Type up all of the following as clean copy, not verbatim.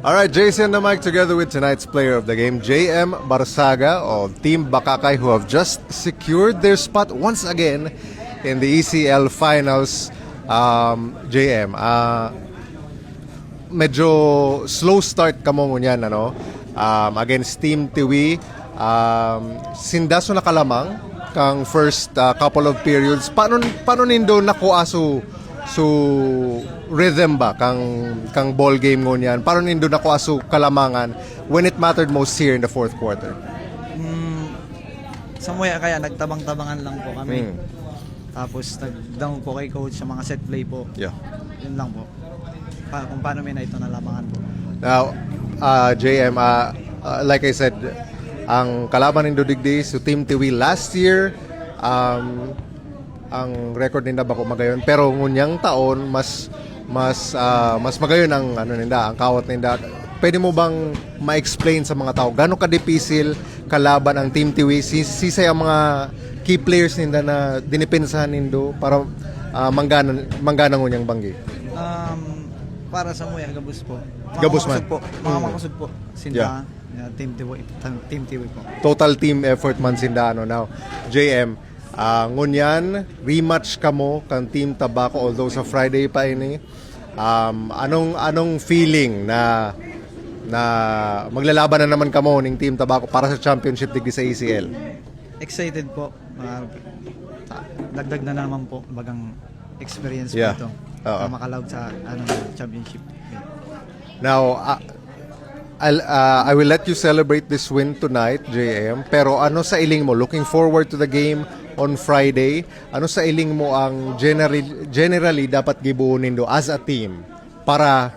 All right, Jason and Mike together with tonight's player of the game, JM Barsaga of Team Bakakay, who have just secured their spot once again in the ECL Finals. JM, medyo slow start ka mo ngunyan, ano? Against Team Tiwi. Sindaso na kalamang kang first couple of periods. Paano nindo nakuha su rhythm ba kang ball game ngunyan? Paano nindo nakuha su kalamangan when it mattered most here in the fourth quarter? Sa muya kaya nagtabang-tabangan lang po kami. Tapos nagdang po kay coach sa mga set play po. Yeah. Yun lang po. Kung paano may na ito nalamangan po. Now, JM, like I said, ang kalaban ng Dudigdi sa Team Tiwi last year, ang record nila bako magayon, pero ngunyang taon mas magayon ang ang kawat ninda. Pwede mo bang ma-explain sa mga tao gaano ka dipisil kalaban ang Team Tiwi? Sisay ang mga key players ninda na dinipensahan nindo para manggana ngunyang banggi? Para sa muya gabus po. Gabus man. Mga makusog po. Sinda, Team Tiwi po. Total team effort man sinda now. JM, ngunyan rematch kamo kan Team Tabaco, although sa Friday pa ini. Anong feeling na maglalaban na naman kamo ning Team Tabaco para sa championship digdi sa ECL? Excited po. Dagdag na naman po bagang experience po ito. Makalawag sa championship. Now, I will let you celebrate this win tonight, JM. Pero ano sa iling mo? Looking forward to the game on Friday. Ano sa iling mo ang generally dapat gibuunin do as a team para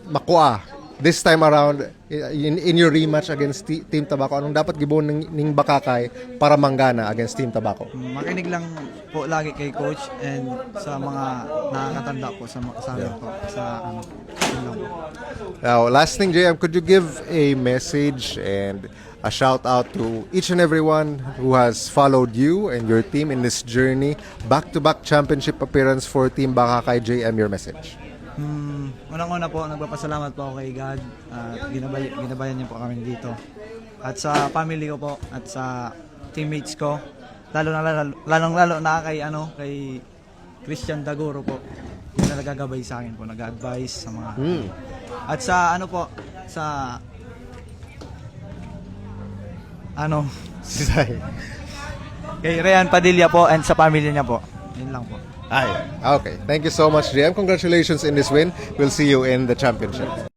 makuha this time around in your rematch against Team Tabaco? Anong dapat gibuon ning Bakakay para manggana against Team Tabaco? Makinig lang po lagi kay coach and sa mga nakakatanda po sa amin po sa Now, last thing, JM, could you give a message and a shout out to each and everyone who has followed you and your team in this journey, back-to-back championship appearance for Team Bakakay? JM, your message. Unang-una po, nagpapasalamat po ako kay God at ginabayan niyo po kami dito. At sa family ko po at sa teammates ko, lalong-lalo na kay Christian Daguro po. Yung na nagagabay sa akin po, nag-advise sa mga at sa kay Ryan Padilla po and sa pamilya niya po. Yun lang po. Okay. Thank you so much, JM. Congratulations in this win. We'll see you in the championship.